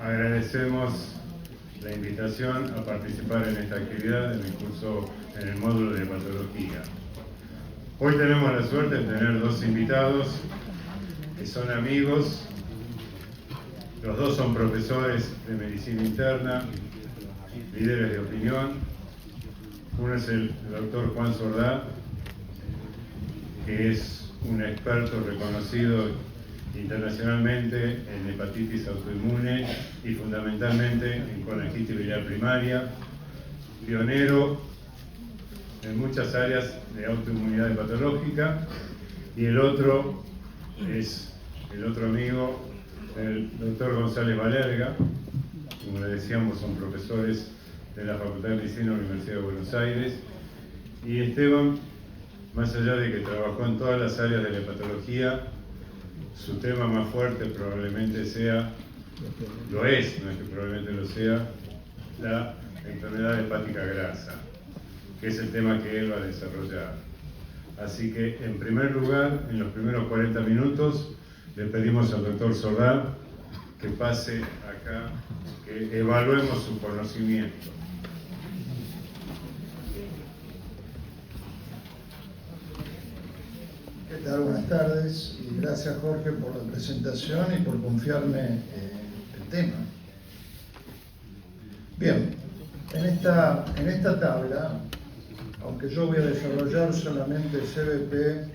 Agradecemos la invitación a participar en esta actividad en el curso, en el módulo de hepatología. Hoy tenemos la suerte de tener dos invitados que son amigos. Los dos son profesores de medicina interna, líderes de opinión. Uno es el doctor Juan Sordá, que es un experto reconocido internacionalmente en hepatitis autoinmune y fundamentalmente en colangitis biliar primaria, pionero en muchas áreas de autoinmunidad hepatológica, y el otro es el otro amigo, el doctor González Valerga. Como le decíamos, son profesores de la Facultad de Medicina de la Universidad de Buenos Aires, y Esteban, más allá de que trabajó en todas las áreas de la hepatología, su tema más fuerte probablemente sea, lo es, no es que probablemente lo sea, la enfermedad hepática grasa, que es el tema que él va a desarrollar. Así que, en primer lugar, en los primeros 40 minutos, le pedimos al doctor Sordá que pase acá, que evaluemos su conocimiento. ¿Qué tal? Buenas tardes, y gracias, Jorge, por la presentación y por confiarme el tema. Bien, en esta tabla, aunque yo voy a desarrollar solamente CVP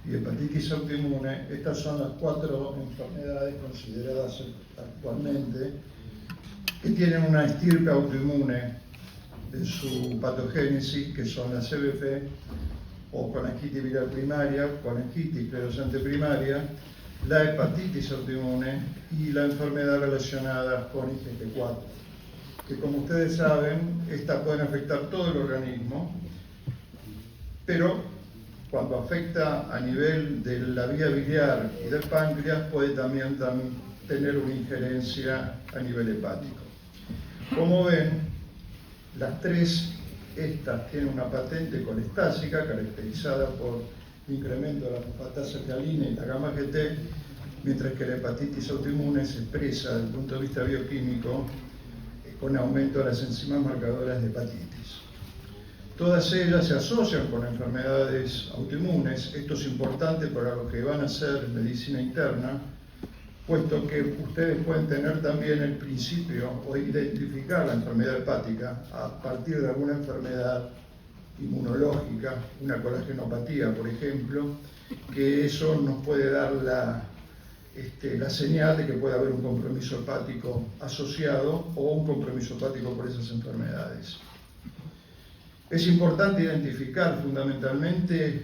y hepatitis autoinmune, estas son las 4 enfermedades consideradas actualmente que tienen una estirpe autoinmune en su patogénesis, que son la CVP, o colangitis biliar primaria, colangitis esclerosante primaria, la hepatitis autoinmune y la enfermedad relacionada con IgG4, que, como ustedes saben, estas pueden afectar todo el organismo, pero cuando afecta a nivel de la vía biliar y del páncreas, puede también tener una injerencia a nivel hepático. Como ven, las tres estas tienen una patente colestásica caracterizada por incremento de la fosfatasa realina y la gamma GT, mientras que la hepatitis autoinmune se expresa desde el punto de vista bioquímico con aumento de las enzimas marcadoras de hepatitis. Todas ellas se asocian con enfermedades autoinmunes. Esto es importante para los que van a hacer medicina interna, puesto que ustedes pueden tener también el principio o identificar la enfermedad hepática a partir de alguna enfermedad inmunológica, una colagenopatía, por ejemplo, que eso nos puede dar la señal de que puede haber un compromiso hepático asociado o un compromiso hepático por esas enfermedades. Es importante identificar fundamentalmente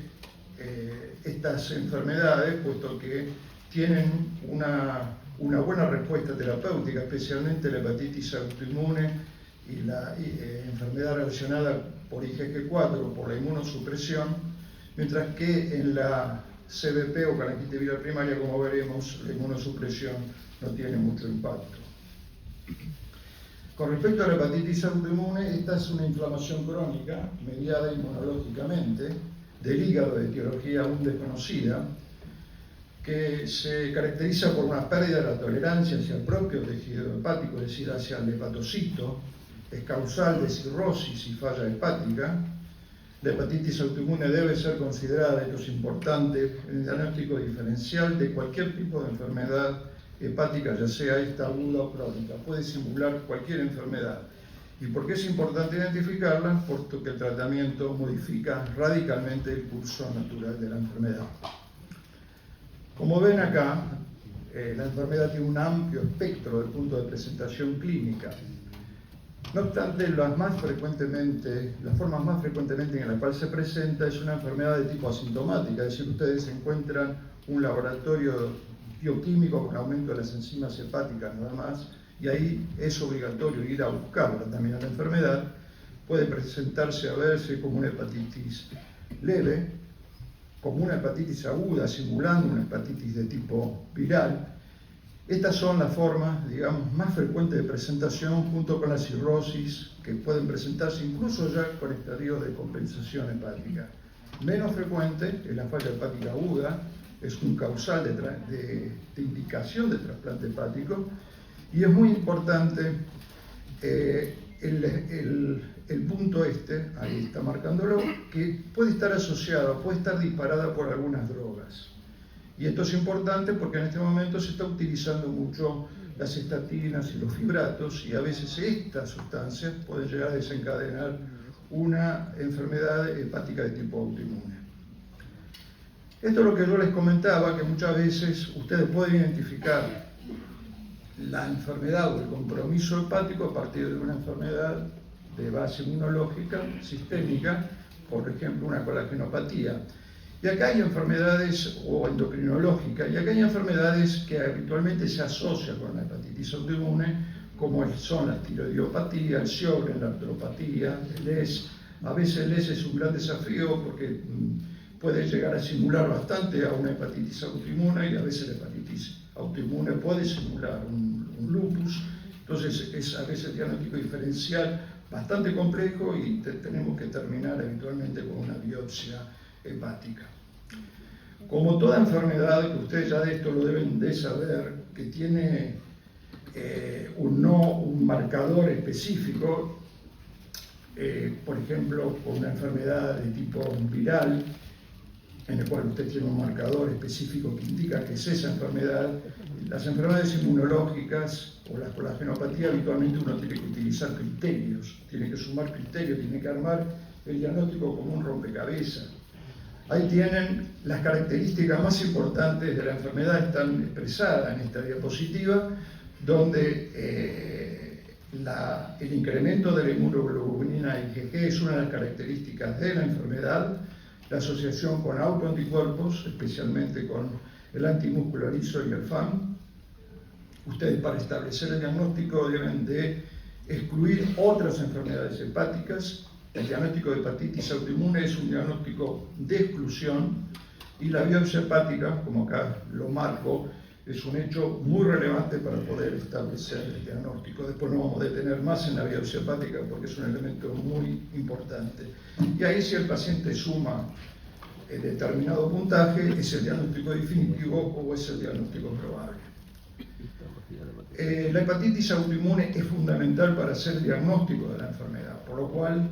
estas enfermedades, puesto que tienen una buena respuesta terapéutica, especialmente la hepatitis autoinmune y la enfermedad relacionada por IgG4, por la inmunosupresión, mientras que en la CVP o colangitis biliar primaria, como veremos, la inmunosupresión no tiene mucho impacto. Con respecto a la hepatitis autoinmune, esta es una inflamación crónica mediada inmunológicamente del hígado de etiología aún desconocida, que se caracteriza por una pérdida de la tolerancia hacia el propio tejido hepático, es decir, hacia el hepatocito, es causal de cirrosis y falla hepática. La hepatitis autoinmune debe ser considerada, esto es importante, en el diagnóstico diferencial de cualquier tipo de enfermedad hepática, ya sea esta aguda o crónica. Puede simular cualquier enfermedad. ¿Y por qué es importante identificarla? Puesto que el tratamiento modifica radicalmente el curso natural de la enfermedad. Como ven acá, la enfermedad tiene un amplio espectro del punto de presentación clínica. No obstante, las formas más frecuentemente en las cuales se presenta es una enfermedad de tipo asintomática, es decir, ustedes encuentran un laboratorio bioquímico con aumento de las enzimas hepáticas nada más, y ahí es obligatorio ir a buscarla también a la enfermedad. Puede presentarse a verse como una hepatitis leve, como una hepatitis aguda, simulando una hepatitis de tipo viral. Estas son las formas, digamos, más frecuentes de presentación, junto con la cirrosis, que pueden presentarse incluso ya con estadios de compensación hepática. Menos frecuente es la falla hepática aguda, es un causal de indicación de trasplante hepático, Y es muy importante el punto ahí está marcándolo, que puede estar asociado, puede estar disparada por algunas drogas. Y esto es importante porque en este momento se está utilizando mucho las estatinas y los fibratos, y a veces estas sustancias pueden llegar a desencadenar una enfermedad hepática de tipo autoinmune. Esto es lo que yo les comentaba, que muchas veces ustedes pueden identificar la enfermedad o el compromiso hepático a partir de una enfermedad de base inmunológica sistémica, por ejemplo una colagenopatía. Y acá hay enfermedades o endocrinológicas, y acá hay enfermedades que habitualmente se asocian con la hepatitis autoinmune, como son la tiroidiopatía, el Sjögren, la artropatía, el ES. A veces el ES es un gran desafío porque puede llegar a simular bastante a una hepatitis autoinmune, y a veces la hepatitis autoinmune puede simular un lupus. Entonces es a veces el diagnóstico diferencial bastante complejo, y tenemos que terminar habitualmente con una biopsia hepática. Como toda enfermedad, que ustedes ya de esto lo deben de saber, que tiene un marcador específico, por ejemplo, con una enfermedad de tipo viral, en el cual usted tiene un marcador específico que indica que es esa enfermedad. Las enfermedades inmunológicas o la colagenopatía, habitualmente uno tiene que utilizar criterios, tiene que sumar criterios, tiene que armar el diagnóstico como un rompecabezas. Ahí tienen las características más importantes de la enfermedad, están expresadas en esta diapositiva, donde el incremento de la inmunoglobulina IgG es una de las características de la enfermedad, la asociación con autoanticuerpos, especialmente con el antimuscularizo y el FAM. Ustedes, para establecer el diagnóstico, deben de excluir otras enfermedades hepáticas. El diagnóstico de hepatitis autoinmune es un diagnóstico de exclusión, y la biopsia hepática, como acá lo marco, es un hecho muy relevante para poder establecer el diagnóstico. Después nos vamos a detener más en la biopsia hepática porque es un elemento muy importante. Y ahí, si el paciente suma determinado puntaje, es el diagnóstico definitivo o es el diagnóstico probable. La hepatitis autoinmune es fundamental para hacer el diagnóstico de la enfermedad, por lo cual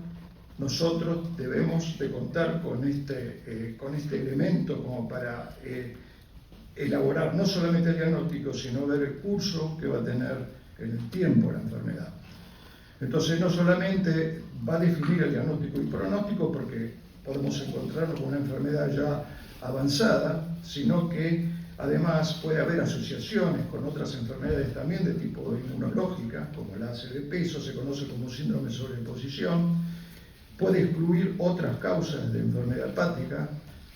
nosotros debemos de contar con este elemento como para elaborar no solamente el diagnóstico, sino ver el curso que va a tener en el tiempo la enfermedad. Entonces, no solamente va a definir el diagnóstico y pronóstico, porque podemos encontrarnos con una enfermedad ya avanzada, sino que además puede haber asociaciones con otras enfermedades también de tipo inmunológica, como el ACE de peso, se conoce como síndrome de sobreexposición, puede excluir otras causas de enfermedad hepática.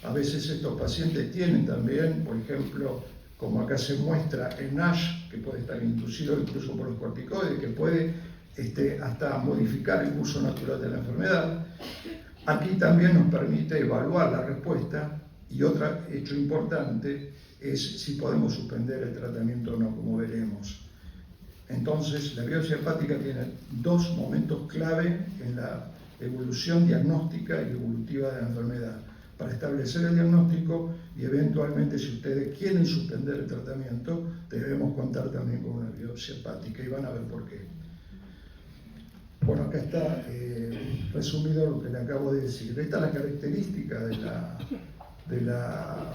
A veces estos pacientes tienen también, por ejemplo, como acá se muestra, el NASH, que puede estar inducido incluso por los corticoides, que puede hasta modificar el curso natural de la enfermedad. Aquí también nos permite evaluar la respuesta, y otro hecho importante es si podemos suspender el tratamiento o no, como veremos. Entonces, la biopsia hepática tiene dos momentos clave en la evolución diagnóstica y evolutiva de la enfermedad, para establecer el diagnóstico, y eventualmente, si ustedes quieren suspender el tratamiento, debemos contar también con una biopsia hepática, y van a ver por qué. Bueno, acá está resumido lo que le acabo de decir. Esta es la característica de la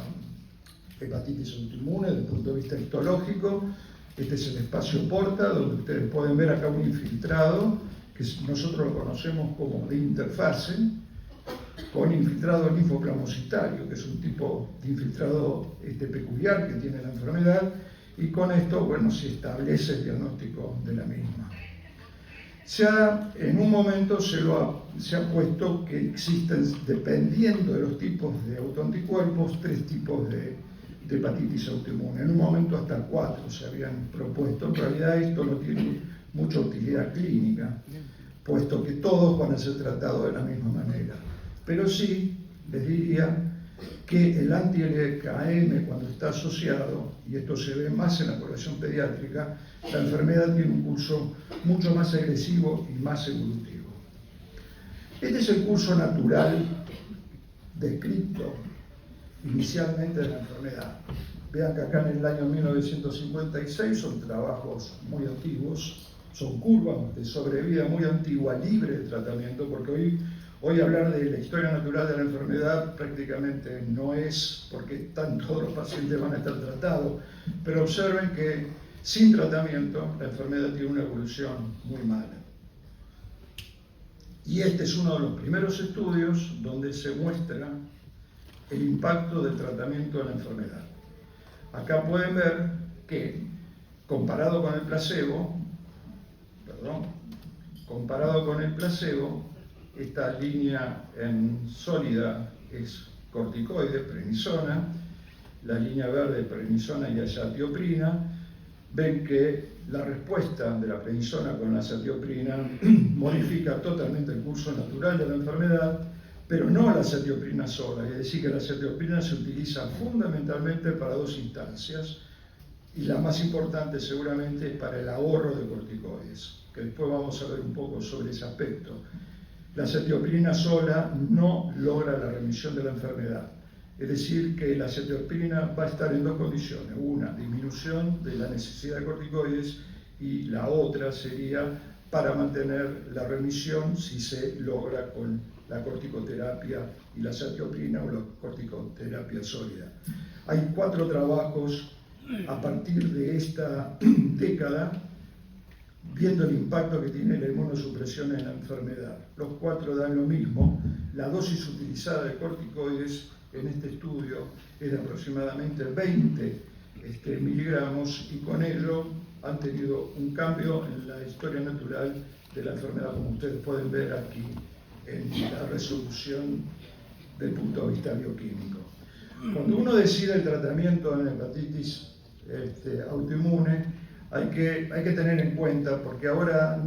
hepatitis autoinmune desde el punto de vista histológico. Este es el espacio porta, donde ustedes pueden ver acá un infiltrado, que nosotros lo conocemos como de interfase, con infiltrado linfoplasmocitario, que es un tipo de infiltrado peculiar que tiene la enfermedad, y con esto, bueno, se establece el diagnóstico de la misma. En un momento se ha puesto que existen, dependiendo de los tipos de autoanticuerpos, 3 tipos de hepatitis autoinmune. En un momento hasta 4 se habían propuesto. En realidad esto no tiene mucha utilidad clínica, puesto que todos van a ser tratados de la misma manera. Pero sí les diría que el anti-LKM, cuando está asociado, y esto se ve más en la población pediátrica, la enfermedad tiene un curso mucho más agresivo y más evolutivo. Este es el curso natural descrito inicialmente de la enfermedad. Vean que acá en el año 1956 son trabajos muy antiguos, son curvas de sobrevida muy antigua, libre de tratamiento, porque hoy hablar de la historia natural de la enfermedad prácticamente no es, porque todos los pacientes van a estar tratados, pero observen que sin tratamiento la enfermedad tiene una evolución muy mala. Y este es uno de los primeros estudios donde se muestra el impacto del tratamiento de la enfermedad. Acá pueden ver que comparado con el placebo, esta línea en sólida es corticoides, prednisona, la línea verde prednisona y azatioprina. Ven que la respuesta de la prednisona con la azatioprina modifica totalmente el curso natural de la enfermedad, pero no la azatioprina sola, es decir, que la azatioprina se utiliza fundamentalmente para dos instancias, y la más importante seguramente es para el ahorro de corticoides, que después vamos a ver un poco sobre ese aspecto. La azatioprina sola no logra la remisión de la enfermedad, es decir, que la azatioprina va a estar en dos condiciones: una, disminución de la necesidad de corticoides, y la otra sería para mantener la remisión si se logra con la corticoterapia y la azatioprina o la corticoterapia sólida. Hay 4 trabajos a partir de esta década viendo el impacto que tiene la inmunosupresión en la enfermedad. Los 4 dan lo mismo. La dosis utilizada de corticoides en este estudio es de aproximadamente 20 miligramos, y con ello han tenido un cambio en la historia natural de la enfermedad, como ustedes pueden ver aquí en la resolución del punto de vista bioquímico. Cuando uno decide el tratamiento en hepatitis autoinmune, hay que tener en cuenta, porque ahora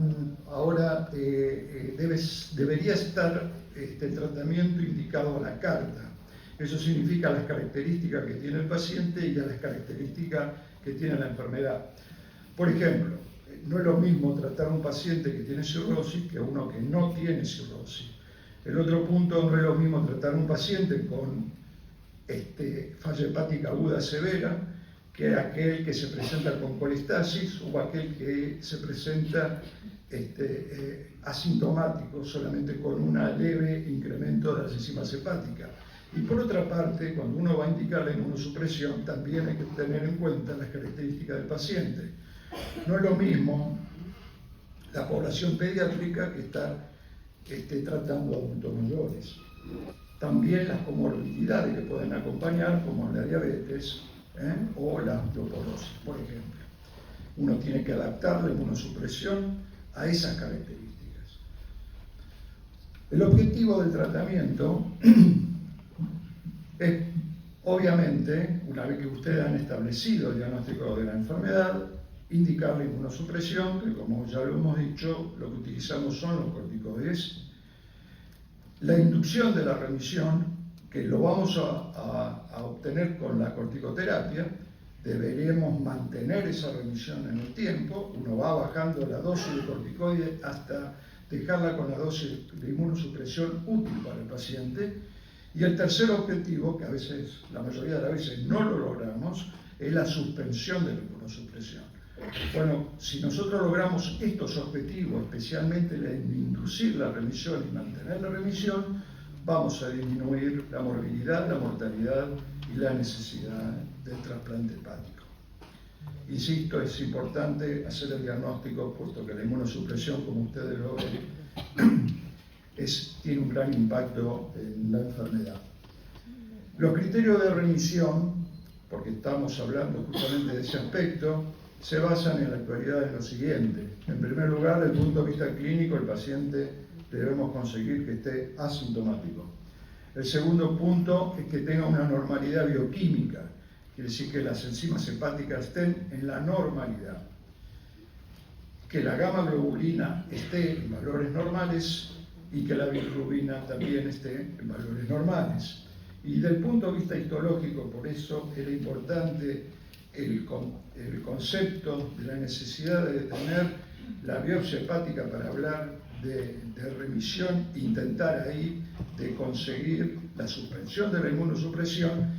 debería estar el tratamiento indicado a la carta. Eso significa las características que tiene el paciente y a las características que tiene la enfermedad. Por ejemplo, no es lo mismo tratar a un paciente que tiene cirrosis que a uno que no tiene cirrosis. El otro punto, no es lo mismo tratar a un paciente con falla hepática aguda severa que aquel que se presenta con colestasis, o aquel que se presenta asintomático, solamente con un leve incremento de las enzimas hepáticas. Y por otra parte, cuando uno va a indicar la inmunosupresión, también hay que tener en cuenta las características del paciente. No es lo mismo la población pediátrica que está tratando a adultos mayores. También las comorbilidades que pueden acompañar, como la diabetes o la osteoporosis, por ejemplo. Uno tiene que adaptar la inmunosupresión a esas características. El objetivo del tratamiento es, obviamente, una vez que ustedes han establecido el diagnóstico de la enfermedad, indicar la inmunosupresión, que como ya lo hemos dicho, lo que utilizamos son los corticoides. La inducción de la remisión, que lo vamos a obtener con la corticoterapia, deberemos mantener esa remisión en el tiempo. Uno va bajando la dosis de corticoides hasta dejarla con la dosis de inmunosupresión útil para el paciente. Y el tercer objetivo, que a veces, la mayoría de las veces no lo logramos, es la suspensión de la inmunosupresión. Bueno, si nosotros logramos estos objetivos, especialmente el inducir la remisión y mantener la remisión, vamos a disminuir la morbilidad, la mortalidad y la necesidad del trasplante hepático. Insisto, es importante hacer el diagnóstico, puesto que la inmunosupresión, como ustedes lo ven, tiene un gran impacto en la enfermedad. Los criterios de remisión, porque estamos hablando justamente de ese aspecto, se basan en la actualidad en lo siguiente. En primer lugar, desde el punto de vista clínico, el paciente debemos conseguir que esté asintomático. El segundo punto es que tenga una normalidad bioquímica, quiere decir que las enzimas hepáticas estén en la normalidad, que la gamma globulina esté en valores normales y que la bilirrubina también esté en valores normales. Y del punto de vista histológico, por eso era importante el concepto de la necesidad de tener la biopsia hepática para hablar de remisión, intentar ahí de conseguir la suspensión de la inmunosupresión,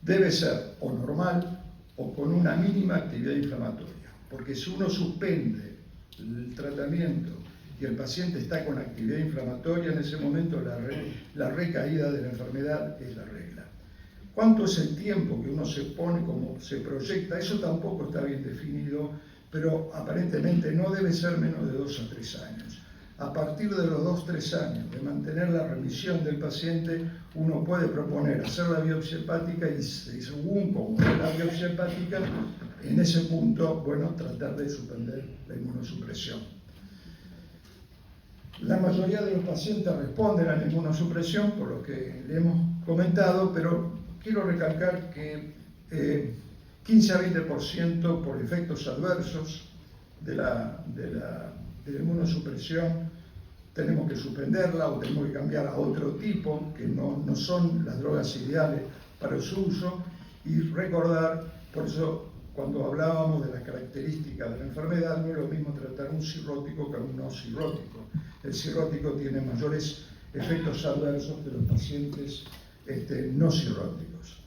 debe ser o normal o con una mínima actividad inflamatoria, porque si uno suspende el tratamiento y el paciente está con actividad inflamatoria, en ese momento la recaída de la enfermedad es la regla. ¿Cuánto es el tiempo que uno se pone, como se proyecta? Eso tampoco está bien definido, pero aparentemente no debe ser menos de 2 a 3 años. A partir de los 2-3 años de mantener la remisión del paciente, uno puede proponer hacer la biopsia hepática y según como es la biopsia hepática, en ese punto, bueno, tratar de suspender la inmunosupresión. La mayoría de los pacientes responden a la inmunosupresión, por lo que le hemos comentado, pero quiero recalcar que 15 a 20% por efectos adversos de la inmunosupresión tenemos que suspenderla o tenemos que cambiar a otro tipo, que no son las drogas ideales para su uso, y recordar, por eso cuando hablábamos de las características de la enfermedad, no es lo mismo tratar un cirrótico que un no cirrótico. El cirrótico tiene mayores efectos adversos que los pacientes no cirróticos.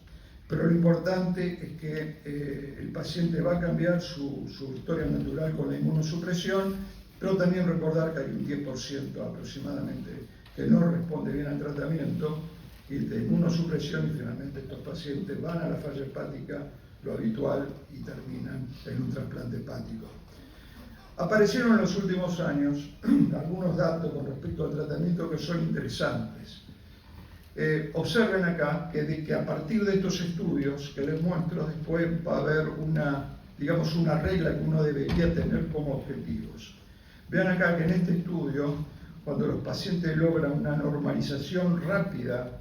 Pero lo importante es que el paciente va a cambiar su historia natural con la inmunosupresión, pero también recordar que hay un 10% aproximadamente que no responde bien al tratamiento y de inmunosupresión, y finalmente estos pacientes van a la falla hepática, lo habitual, y terminan en un trasplante hepático. Aparecieron en los últimos años algunos datos con respecto al tratamiento que son interesantes. Observen acá que a partir de estos estudios que les muestro, después va a haber una regla que uno debería tener como objetivos. Vean acá que en este estudio, cuando los pacientes logran una normalización rápida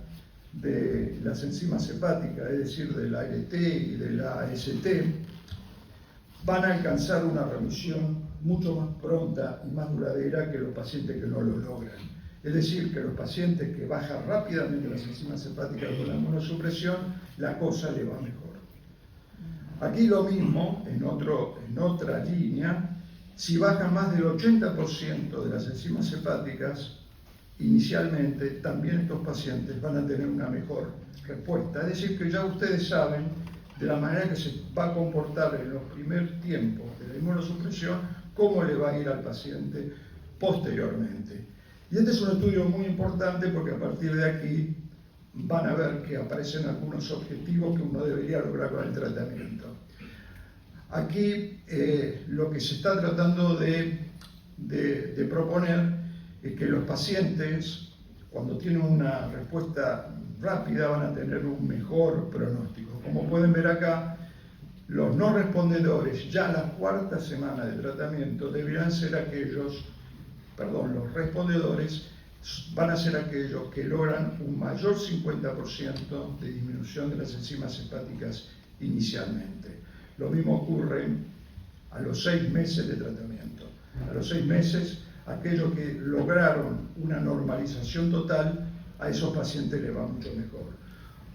de las enzimas hepáticas, es decir, de la ALT y de la AST, van a alcanzar una remisión mucho más pronta y más duradera que los pacientes que no lo logran. Es decir, que los pacientes que bajan rápidamente las enzimas hepáticas con la inmunosupresión, la cosa le va mejor. Aquí lo mismo, en otra línea, si bajan más del 80% de las enzimas hepáticas, inicialmente también estos pacientes van a tener una mejor respuesta. Es decir, que ya ustedes saben de la manera que se va a comportar en los primeros tiempos de la inmunosupresión, cómo le va a ir al paciente posteriormente. Y este es un estudio muy importante porque a partir de aquí van a ver que aparecen algunos objetivos que uno debería lograr con el tratamiento. Aquí lo que se está tratando de proponer es que los pacientes, cuando tienen una respuesta rápida, van a tener un mejor pronóstico. Como pueden ver acá, los no respondedores ya a la 4ª semana de tratamiento deberían ser los respondedores van a ser aquellos que logran un mayor 50% de disminución de las enzimas hepáticas inicialmente. Lo mismo ocurre a los 6 meses de tratamiento. A los 6 meses, aquellos que lograron una normalización total, a esos pacientes les va mucho mejor.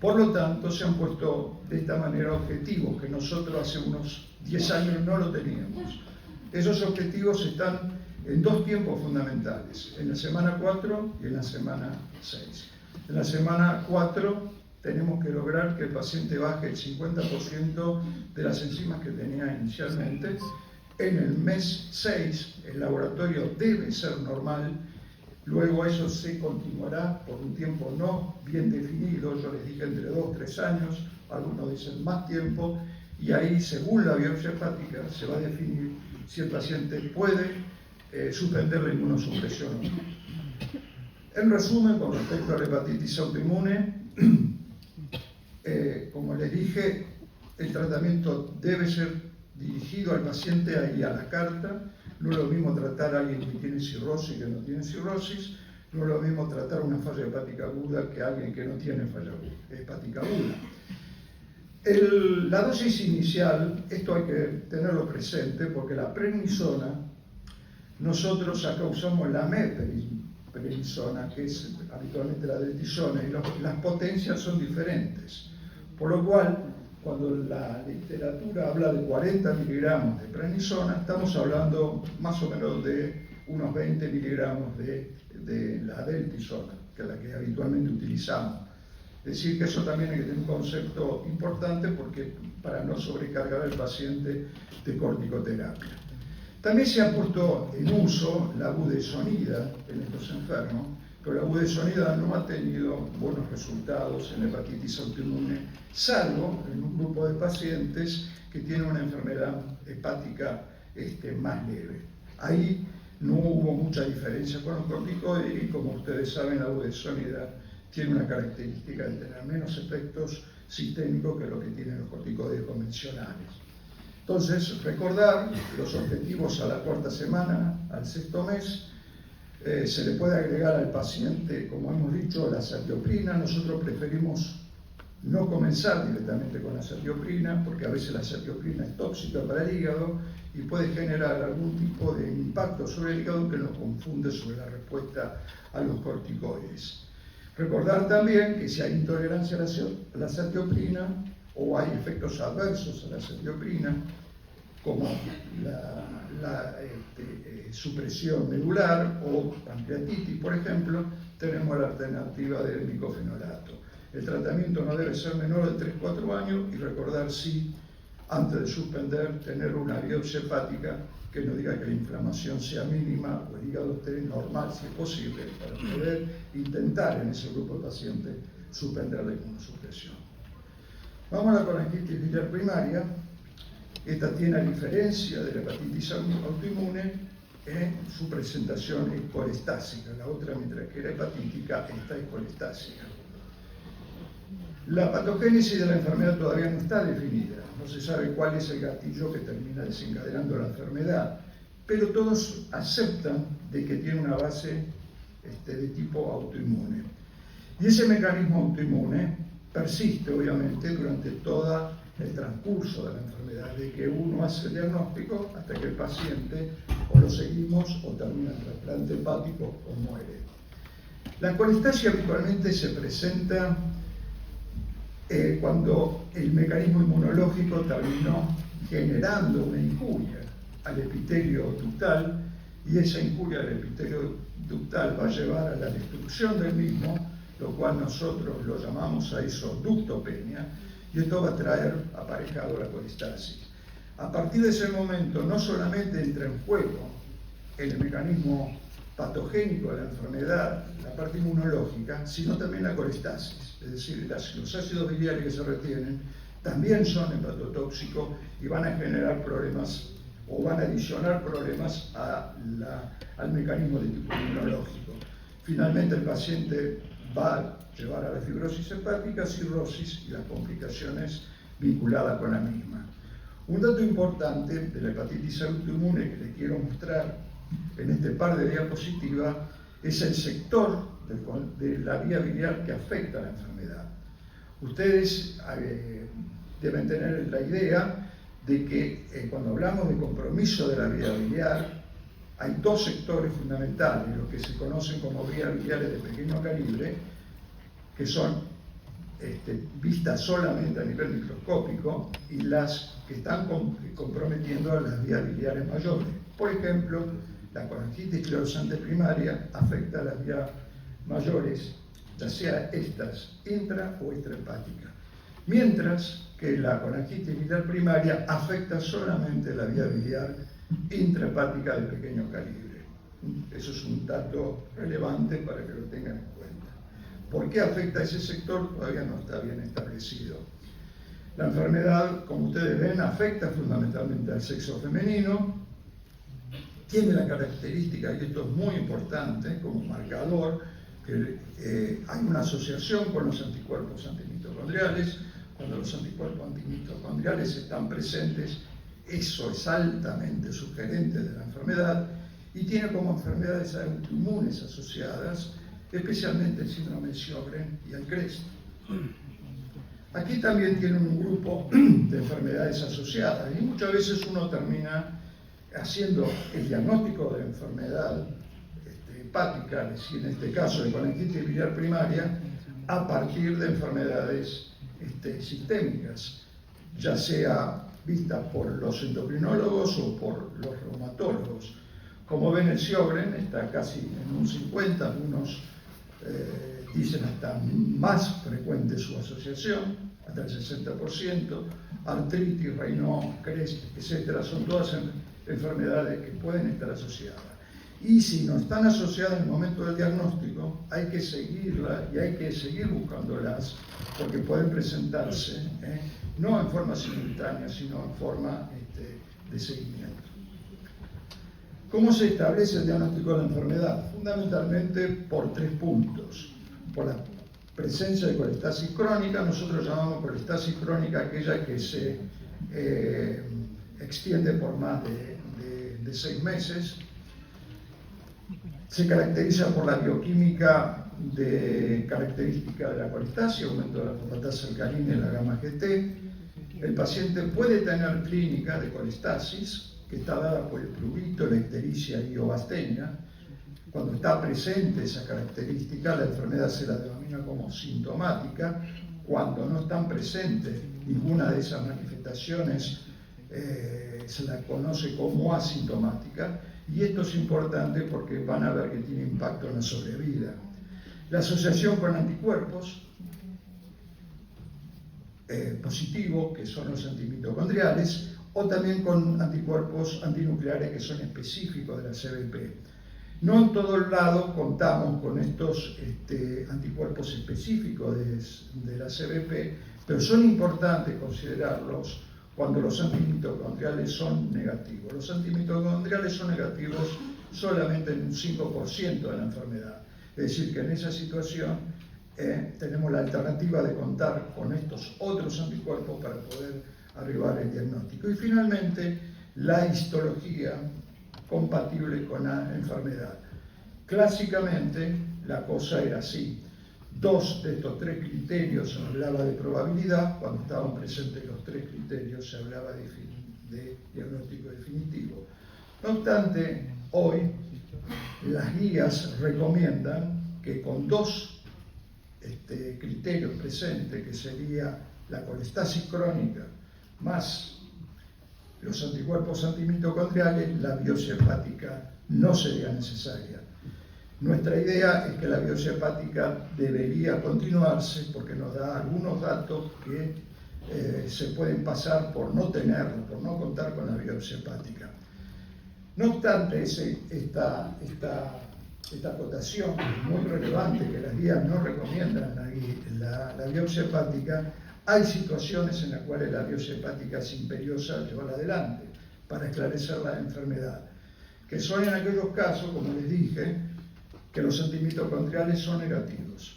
Por lo tanto, se han puesto de esta manera objetivos que nosotros hace unos 10 años no lo teníamos. Esos objetivos están en 2 tiempos fundamentales, en la semana 4 y en la semana 6. En la semana 4 tenemos que lograr que el paciente baje el 50% de las enzimas que tenía inicialmente. En el mes 6 el laboratorio debe ser normal, luego eso se continuará por un tiempo no bien definido, yo les dije entre 2-3 años, algunos dicen más tiempo, y ahí según la biopsia hepática se va a definir si el paciente puede suspender la inmunosupresión o no. En resumen, con respecto a la hepatitis autoinmune, como les dije, el tratamiento debe ser dirigido al paciente ahí a la carta. No es lo mismo tratar a alguien que tiene cirrosis que no tiene cirrosis, no es lo mismo tratar una falla hepática aguda que a alguien que no tiene falla hepática aguda. La dosis inicial, esto hay que tenerlo presente porque la prednisona, nosotros acá usamos la meprednisona, que es habitualmente la deltisona, y las potencias son diferentes. Por lo cual, cuando la literatura habla de 40 miligramos de prednisona, estamos hablando más o menos de unos 20 miligramos de la deltisona, que es la que habitualmente utilizamos. Es decir, que eso también hay que tener un concepto importante porque para no sobrecargar al paciente de corticoterapia. También se ha puesto en uso la budesonida en estos enfermos, pero la budesonida no ha tenido buenos resultados en hepatitis autoinmune, salvo en un grupo de pacientes que tienen una enfermedad hepática más leve. Ahí no hubo mucha diferencia con los corticoides y, como ustedes saben, la budesonida tiene una característica de tener menos efectos sistémicos que lo que tienen los corticoides convencionales. Entonces, recordar los objetivos a la cuarta semana, al sexto mes. Se le puede agregar al paciente, como hemos dicho, la azatioprina. Nosotros preferimos no comenzar directamente con la azatioprina porque a veces la azatioprina es tóxica para el hígado y puede generar algún tipo de impacto sobre el hígado que nos confunde sobre la respuesta a los corticoides. Recordar también que si hay intolerancia a la azatioprina o hay efectos adversos a la azatioprina, como la supresión medular o pancreatitis, por ejemplo, tenemos la alternativa del micofenolato. El tratamiento no debe ser menor de 3-4 años y recordar sí, antes de suspender, tener una biopsia hepática que nos diga que la inflamación sea mínima o el hígado esté normal si es posible, para poder intentar en ese grupo de pacientes suspender la inmunosupresión. Vamos a la colangitis biliar primaria. Esta tiene, a diferencia de la hepatitis autoinmune, su presentación es colestásica. La otra, mientras que era hepatítica, esta es colestásica. La patogénesis de la enfermedad todavía no está definida. No se sabe cuál es el gatillo que termina desencadenando la enfermedad, pero todos aceptan de que tiene una base de tipo autoinmune. Y ese mecanismo autoinmune persiste, obviamente, durante todo el transcurso de la enfermedad, de que uno hace el diagnóstico hasta que el paciente o lo seguimos o termina el trasplante hepático o muere. La colestasia habitualmente se presenta cuando el mecanismo inmunológico terminó generando una injuria al epitelio ductal y esa injuria al epitelio ductal va a llevar a la destrucción del mismo, lo cual nosotros lo llamamos a eso ductopenia, y esto va a traer aparejado la colestasis. A partir de ese momento no solamente entra en juego el mecanismo patogénico de la enfermedad, la parte inmunológica, sino también la colestasis, es decir, los ácidos biliares que se retienen también son hepatotóxicos y van a generar problemas o van a adicionar problemas al mecanismo de tipo inmunológico. Finalmente el paciente va a llevar a la fibrosis hepática, cirrosis y las complicaciones vinculadas con la misma. Un dato importante de la hepatitis autoinmune que les quiero mostrar en este par de diapositivas es el sector de la vía biliar que afecta a la enfermedad. Ustedes deben tener la idea de que cuando hablamos de compromiso de la vía biliar, hay dos sectores fundamentales, lo que se conocen como vías biliares de pequeño calibre, que son vistas solamente a nivel microscópico, y las que están comprometiendo a las vías biliares mayores. Por ejemplo, la colangitis esclerosante primaria afecta a las vías mayores, ya sea estas intra o extrahepáticas, mientras que la colangitis biliar primaria afecta solamente la vía biliar intrahepática de pequeño calibre. Eso es un dato relevante para que lo tengan en cuenta. ¿Por qué afecta a ese sector? Todavía no está bien establecido. La enfermedad, como ustedes ven, afecta fundamentalmente al sexo femenino. Tiene la característica, y esto es muy importante como marcador, que hay una asociación con los anticuerpos antimitocondriales. Cuando los anticuerpos antimitocondriales están presentes, eso es altamente sugerente de la enfermedad y tiene como enfermedades autoinmunes asociadas, especialmente el síndrome de Sjögren y el CREST. Aquí también tienen un grupo de enfermedades asociadas y muchas veces uno termina haciendo el diagnóstico de la enfermedad hepática, es decir, en este caso de colangitis biliar primaria, a partir de enfermedades sistémicas, ya sea vistas por los endocrinólogos o por los reumatólogos. Como ven, el Sjögren está casi en un 50, algunos dicen hasta más frecuente su asociación, hasta el 60%, artritis, Raynaud, CREST, etc. Son todas enfermedades que pueden estar asociadas. Y si no están asociadas en el momento del diagnóstico, hay que seguirlas y hay que seguir buscándolas, porque pueden presentarse, no en forma simultánea, sino en forma de seguimiento. ¿Cómo se establece el diagnóstico de la enfermedad? Fundamentalmente por 3 puntos. Por la presencia de colestasis crónica, nosotros llamamos colestasis crónica aquella que se extiende por más de 6 meses. Se caracteriza por la bioquímica característica de la colestasis, aumento de la fosfatasa alcalina y la gamma GT. El paciente puede tener clínica de colestasis, que está dada por el prurito, la ictericia y ovastenia. Cuando está presente esa característica, la enfermedad se la denomina como sintomática. Cuando no están presentes ninguna de esas manifestaciones, se la conoce como asintomática. Y esto es importante porque van a ver que tiene impacto en la sobrevida. La asociación con anticuerpos positivos, que son los antimitocondriales, o también con anticuerpos antinucleares que son específicos de la CBP. No en todos lados contamos con estos anticuerpos específicos de la CBP, pero son importantes considerarlos cuando los antimitocondriales son negativos. Los antimitocondriales son negativos solamente en un 5% de la enfermedad. Es decir, que en esa situación tenemos la alternativa de contar con estos otros anticuerpos para poder arribar al diagnóstico. Y finalmente, la histología compatible con la enfermedad. Clásicamente, la cosa era así. 2 de estos 3 criterios se hablaba de probabilidad. Cuando estaban presentes los 3 criterios se hablaba de diagnóstico definitivo. No obstante, hoy las guías recomiendan que con 2 criterios presentes, que sería la colestasis crónica más los anticuerpos antimitocondriales, la biopsia hepática no sería necesaria. Nuestra idea es que la biopsia hepática debería continuarse porque nos da algunos datos que se pueden pasar por no tenerlo, por no contar con la biopsia hepática. No obstante, esta acotación muy relevante, que las guías no recomiendan la biopsia hepática, hay situaciones en las cuales la biopsia hepática es imperiosa llevarla adelante para esclarecer la enfermedad, que son en aquellos casos, como les dije, que los antimitocondriales son negativos.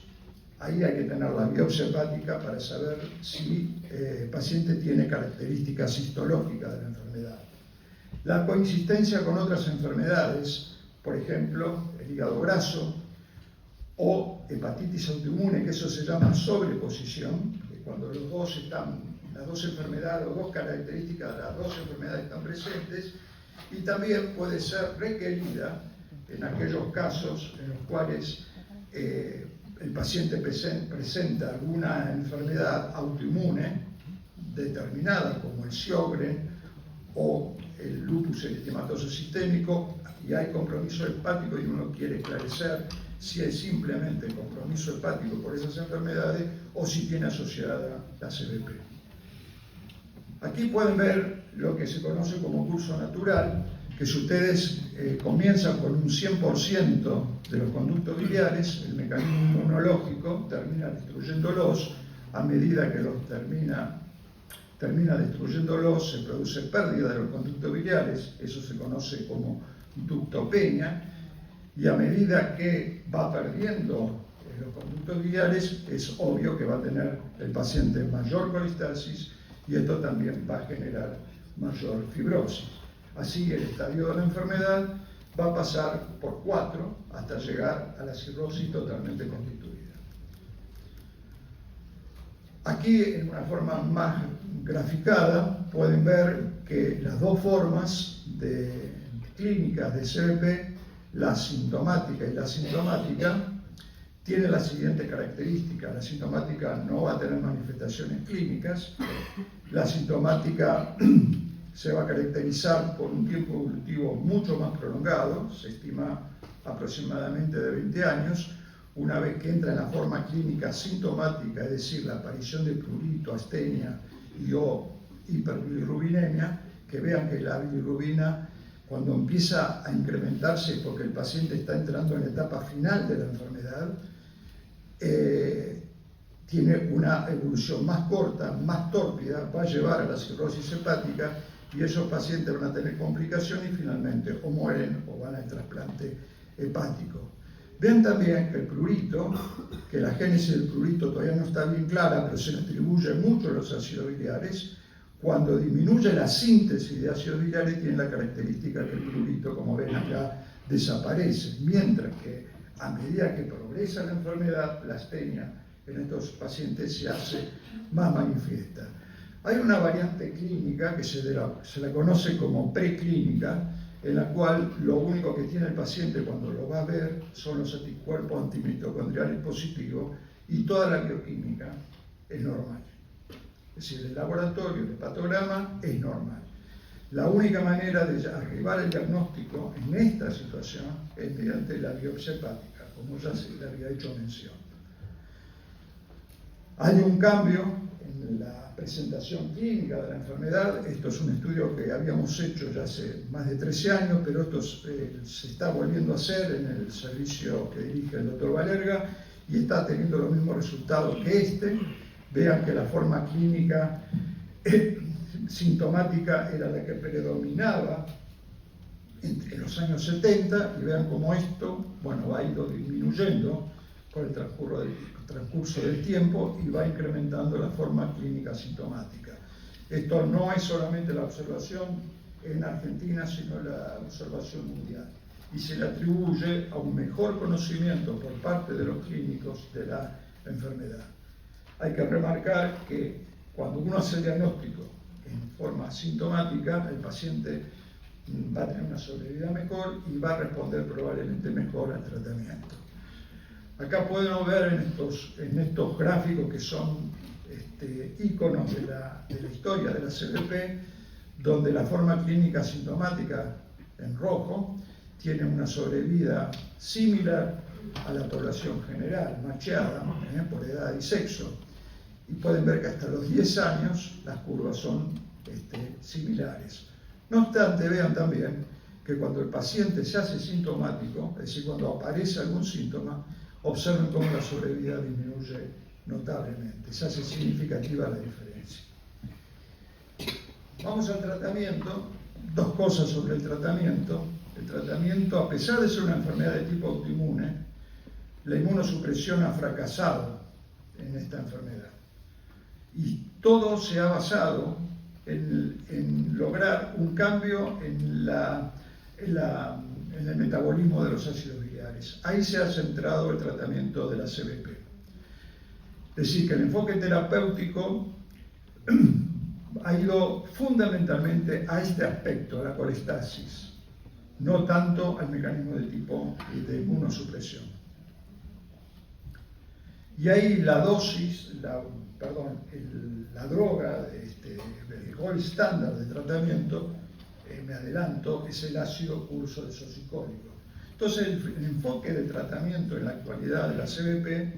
Ahí hay que tener la biopsia hepática para saber si el paciente tiene características histológicas de la enfermedad. La coincidencia con otras enfermedades, por ejemplo, el hígado graso o hepatitis autoinmune, que eso se llama sobreposición, que cuando las dos enfermedades o 2 características de las 2 enfermedades están presentes, y también puede ser requerida en aquellos casos en los cuales el paciente presenta alguna enfermedad autoinmune determinada, como el Sjögren o el lupus eritematoso sistémico, y hay compromiso hepático y uno quiere esclarecer si es simplemente compromiso hepático por esas enfermedades o si tiene asociada la CBP. Aquí pueden ver lo que se conoce como curso natural, que si ustedes comienzan con un 100% de los conductos biliares, el mecanismo inmunológico termina destruyéndolos. A medida que los termina destruyéndolos, se produce pérdida de los conductos biliares, eso se conoce como ductopenia, y a medida que va perdiendo los conductos biliares, es obvio que va a tener el paciente mayor colestasis, y esto también va a generar mayor fibrosis. Así, el estadio de la enfermedad va a pasar por 4 hasta llegar a la cirrosis totalmente constituida. Aquí, en una forma más graficada, pueden ver que las 2 formas clínicas de CBP, la sintomática y la asintomática, tienen las siguientes características. La sintomática no va a tener manifestaciones clínicas. La sintomática se va a caracterizar por un tiempo evolutivo mucho más prolongado, se estima aproximadamente de 20 años, una vez que entra en la forma clínica sintomática, es decir, la aparición de prurito, astenia y o hiperbilirrubinemia, que vean que la bilirrubina, cuando empieza a incrementarse porque el paciente está entrando en la etapa final de la enfermedad, tiene una evolución más corta, más tórpida, va a llevar a la cirrosis hepática, y esos pacientes van a tener complicaciones y finalmente o mueren o van al trasplante hepático. Vean también que el prurito, que la génesis del prurito todavía no está bien clara, pero se le atribuye mucho a los ácidos biliares. Cuando disminuye la síntesis de ácidos biliares, tiene la característica que el prurito, como ven acá, desaparece, mientras que a medida que progresa la enfermedad, la astenia en estos pacientes se hace más manifiesta. Hay una variante clínica que se la conoce como preclínica, en la cual lo único que tiene el paciente cuando lo va a ver son los anticuerpos antimitocondriales positivos y toda la bioquímica es normal. Es decir, el laboratorio, el hepatograma es normal. La única manera de arribar al diagnóstico en esta situación es mediante la biopsia hepática, como ya se le había hecho mención. Hay un cambio en la presentación clínica de la enfermedad. Esto es un estudio que habíamos hecho ya hace más de 13 años, pero esto se está volviendo a hacer en el servicio que dirige el doctor Valerga y está teniendo los mismos resultados que este. Vean que la forma clínica sintomática era la que predominaba en los años 70, y vean cómo esto, bueno, ha ido disminuyendo con el transcurso del tiempo y va incrementando la forma clínica sintomática. Esto no es solamente la observación en Argentina, sino la observación mundial, y se le atribuye a un mejor conocimiento por parte de los clínicos de la enfermedad. Hay que remarcar que cuando uno hace el diagnóstico en forma sintomática, el paciente va a tener una sobrevida mejor y va a responder probablemente mejor al tratamiento. Acá podemos ver en estos gráficos que son íconos de la historia de la CVP, donde la forma clínica sintomática en rojo tiene una sobrevida similar a la población general, macheada por edad y sexo, y pueden ver que hasta los 10 años las curvas son similares. No obstante, vean también que cuando el paciente se hace sintomático, es decir, cuando aparece algún síntoma, observen cómo la sobrevida disminuye notablemente, se hace significativa la diferencia. Vamos al tratamiento. Dos cosas sobre el tratamiento. El tratamiento, a pesar de ser una enfermedad de tipo autoinmune, la inmunosupresión ha fracasado en esta enfermedad. Y todo se ha basado en lograr un cambio en el metabolismo de los ácidos biliares. Ahí se ha centrado el tratamiento de la CVP. Es decir, que el enfoque terapéutico ha ido fundamentalmente a este aspecto, a la colestasis, no tanto al mecanismo de tipo de inmunosupresión. Y ahí la dosis, la droga, el gold estándar de tratamiento, me adelanto, es el ácido urso desoxicólico. Entonces el enfoque de tratamiento en la actualidad de la CVP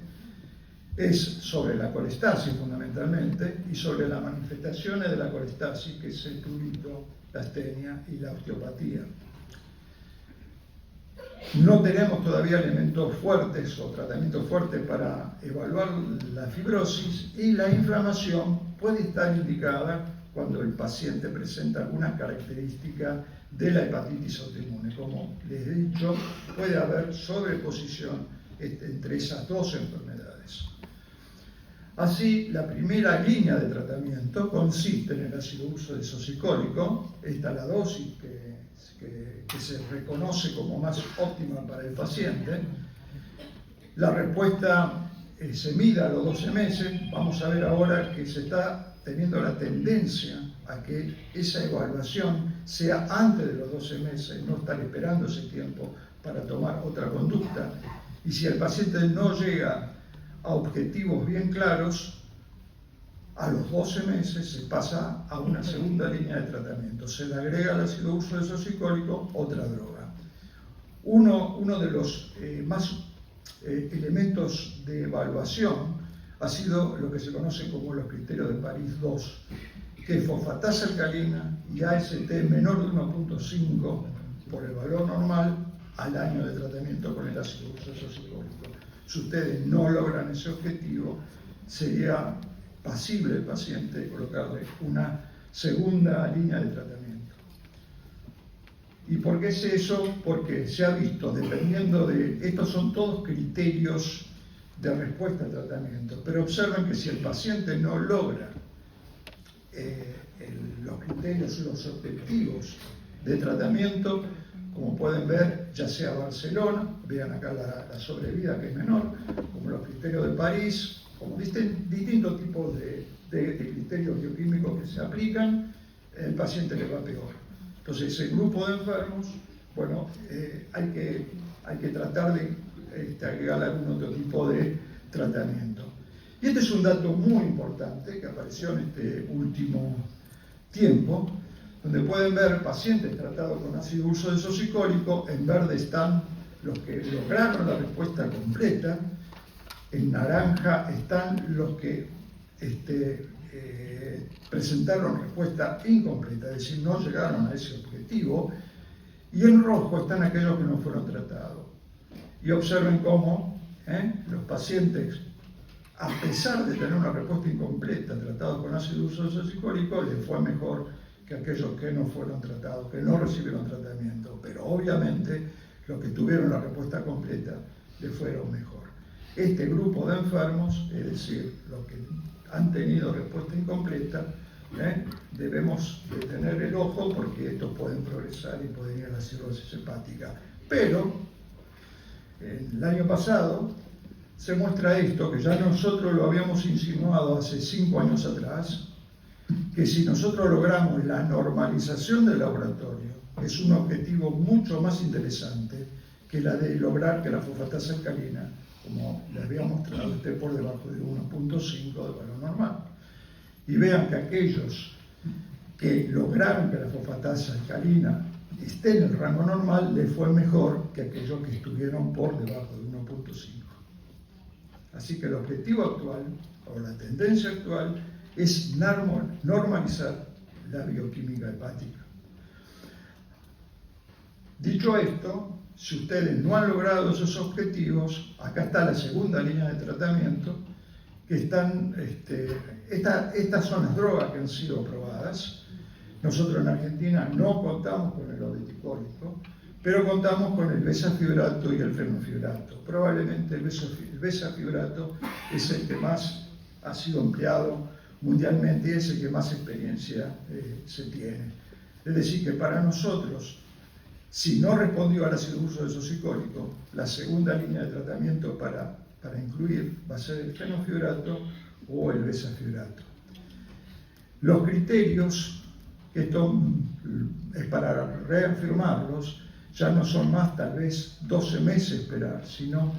es sobre la colestasis fundamentalmente y sobre las manifestaciones de la colestasis, que es el prurito, la astenia y la osteopatía. No tenemos todavía elementos fuertes o tratamientos fuertes para evaluar la fibrosis, y la inflamación puede estar indicada cuando el paciente presenta alguna característica de la hepatitis autoinmune. Como les he dicho, puede haber sobreposición entre esas dos enfermedades. Así, la primera línea de tratamiento consiste en el ácido urso desoxicólico. Esta es la dosis que se reconoce como más óptima para el paciente. La respuesta se mide a los 12 meses. Vamos a ver ahora que se está teniendo la tendencia a que esa evaluación sea antes de los 12 meses, no estar esperando ese tiempo para tomar otra conducta. Y si el paciente no llega a objetivos bien claros, a los 12 meses se pasa a una segunda línea de tratamiento. Se le agrega al ácido urso desoxicólico otra droga. Uno de los más elementos de evaluación ha sido lo que se conoce como los criterios de París II, que es fosfatasa alcalina y AST menor de 1.5 por el valor normal al año de tratamiento con el ácido ursodeoxycólico. Si ustedes no logran ese objetivo, sería pasible el paciente colocarle una segunda línea de tratamiento. ¿Y por qué es eso? Porque se ha visto, dependiendo de... Estos son todos criterios de respuesta al tratamiento, pero observen que si el paciente no logra los criterios y los objetivos de tratamiento, como pueden ver, ya sea Barcelona, vean acá la sobrevida que es menor, como los criterios de París, como distintos tipos de criterios bioquímicos que se aplican, el paciente le va peor. Entonces, ese grupo de enfermos, bueno, hay que tratar de agregar algún otro tipo de tratamiento. Y este es un dato muy importante que apareció en este último tiempo, donde pueden ver pacientes tratados con ácido ursodeoxycólico. En verde están los que lograron la respuesta completa, en naranja están los que presentaron respuesta incompleta, es decir, no llegaron a ese objetivo, y en rojo están aquellos que no fueron tratados. Y observen cómo los pacientes, a pesar de tener una respuesta incompleta tratados con ácido ursodeoxycólico, les fue mejor que aquellos que no fueron tratados, que no recibieron tratamiento. Pero obviamente los que tuvieron la respuesta completa les fueron mejor. Este grupo de enfermos, es decir, los que han tenido respuesta incompleta, debemos de tener el ojo porque estos pueden progresar y pueden ir a la cirrosis hepática. Pero el año pasado se muestra esto, que ya nosotros lo habíamos insinuado hace 5 años atrás, que si nosotros logramos la normalización del laboratorio, es un objetivo mucho más interesante que la de lograr que la fosfatasa alcalina, como les había mostrado, esté por debajo de 1.5 de valor normal. Y vean que aquellos que lograron que la fosfatasa alcalina esté en el rango normal, les fue mejor que aquellos que estuvieron por debajo de 1.5. Así que el objetivo actual, o la tendencia actual, es normalizar la bioquímica hepática. Dicho esto, si ustedes no han logrado esos objetivos, acá está la segunda línea de tratamiento, que están, estas son las drogas que han sido aprobadas. Nosotros en Argentina no contamos con el odeticólico, pero contamos con el bezafibrato y el fenofibrato. Probablemente el bezafibrato es el que más ha sido empleado mundialmente y es el que más experiencia se tiene. Es decir, que para nosotros, si no respondió al ácido ursodeoxycólico, la segunda línea de tratamiento para incluir va a ser el fenofibrato o el bezafibrato. Los criterios, que esto es para reafirmarlos, ya no son más tal vez 12 meses esperar, sino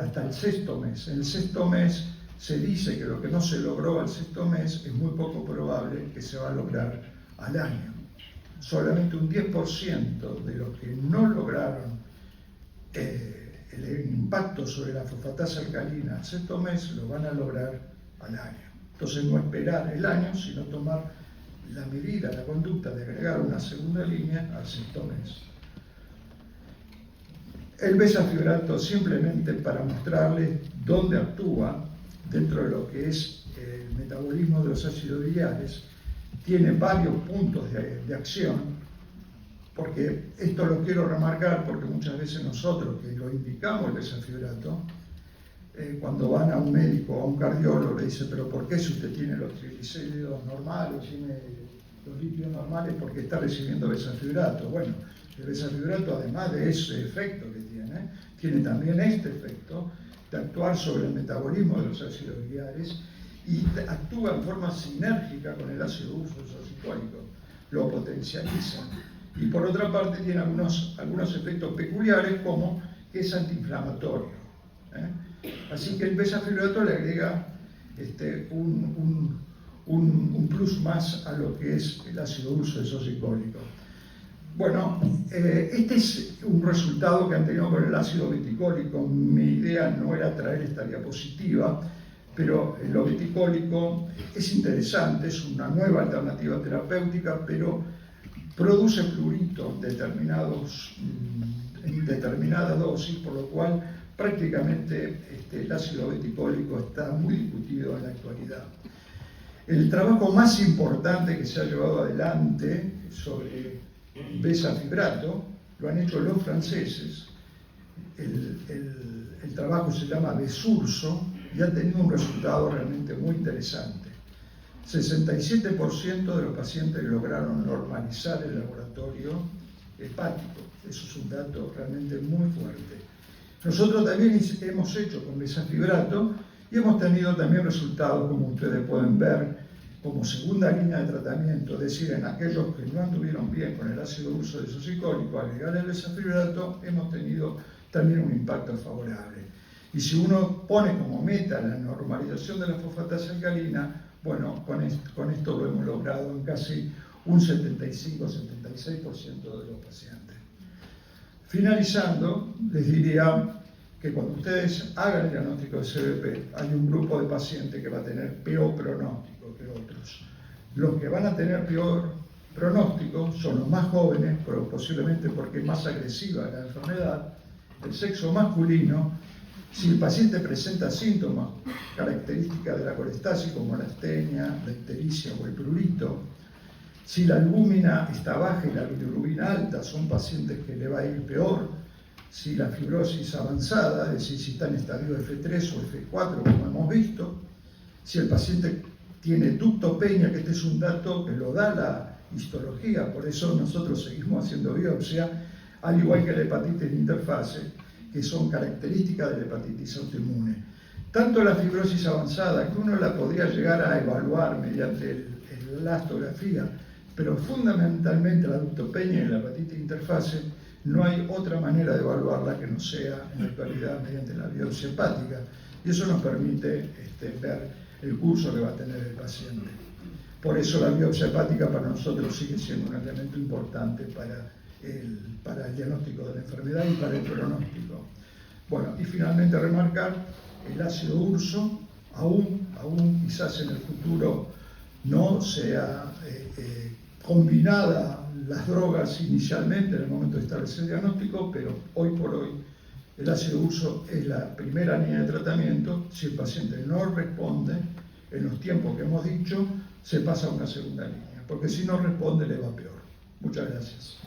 hasta el 6º mes. En el 6º mes se dice que lo que no se logró al 6º mes es muy poco probable que se va a lograr al año. Solamente un 10% de los que no lograron el impacto sobre la fosfatasa alcalina al 6º mes lo van a lograr al año. Entonces no esperar el año, sino tomar la medida, la conducta de agregar una segunda línea al 6º mes. El bezafibrato, simplemente para mostrarles dónde actúa dentro de lo que es el metabolismo de los ácidos biliares, tiene varios puntos de acción, porque esto lo quiero remarcar porque muchas veces nosotros que lo indicamos el bezafibrato, cuando van a un médico o a un cardiólogo le dicen, pero ¿por qué si usted tiene los triglicéridos normales, tiene los lípidos normales, por qué está recibiendo bezafibrato? Bueno, el bezafibrato, además de ese efecto que tiene también este efecto de actuar sobre el metabolismo de los ácidos biliares y actúa en forma sinérgica con el ácido ursodeoxycólico, lo potencializa. Y por otra parte tiene algunos efectos peculiares, como que es antiinflamatorio. Así que el bezafibrato le agrega un plus más a lo que es el ácido ursodeoxycólico. Bueno, este es un resultado que han tenido con el ácido beticólico. Mi idea no era traer esta diapositiva, pero el beticólico es interesante, es una nueva alternativa terapéutica, pero produce prurito en determinadas dosis, por lo cual prácticamente el ácido beticólico está muy discutido en la actualidad. El trabajo más importante que se ha llevado adelante sobre bezafibrato lo han hecho los franceses. El trabajo se llama Besurso y ha tenido un resultado realmente muy interesante. 67% de los pacientes lograron normalizar el laboratorio hepático. Eso es un dato realmente muy fuerte. Nosotros también hemos hecho con bezafibrato y hemos tenido también resultados, como ustedes pueden ver, como segunda línea de tratamiento, es decir, en aquellos que no anduvieron bien con el ácido urso desocicólico, agregar el bezafibrato, hemos tenido también un impacto favorable. Y si uno pone como meta la normalización de la fosfatasa alcalina, bueno, con esto lo hemos logrado en casi un 75-76% de los pacientes. Finalizando, les diría que cuando ustedes hagan el diagnóstico de CBP, hay un grupo de pacientes que va a tener peor pronóstico que otros. Los que van a tener peor pronóstico son los más jóvenes, pero posiblemente porque es más agresiva la enfermedad, el sexo masculino. Si el paciente presenta síntomas características de la colestasis, como la astenia, la ictericia o el prurito, si la albúmina está baja y la bilirrubina alta, son pacientes que le va a ir peor. Si la fibrosis avanzada, es decir, si está en estadio F3 o F4, como hemos visto, si el paciente tiene ductopenia, que este es un dato que lo da la histología, por eso nosotros seguimos haciendo biopsia, al igual que la hepatitis de interfase, que son características de la hepatitis autoinmune. Tanto la fibrosis avanzada, que uno la podría llegar a evaluar mediante la elastografía, pero fundamentalmente la ductopenia y la hepatitis de interfase, no hay otra manera de evaluarla que no sea en la actualidad mediante la biopsia hepática, y eso nos permite ver el curso que va a tener el paciente. Por eso la biopsia hepática para nosotros sigue siendo un elemento importante para el diagnóstico de la enfermedad y para el pronóstico. Bueno, y finalmente remarcar el ácido urso, aún quizás en el futuro no sea combinada las drogas inicialmente en el momento de establecer el diagnóstico, pero hoy por hoy el ácido urso es la primera línea de tratamiento. Si el paciente no responde en los tiempos que hemos dicho, se pasa a una segunda línea, porque si no responde le va peor. Muchas gracias.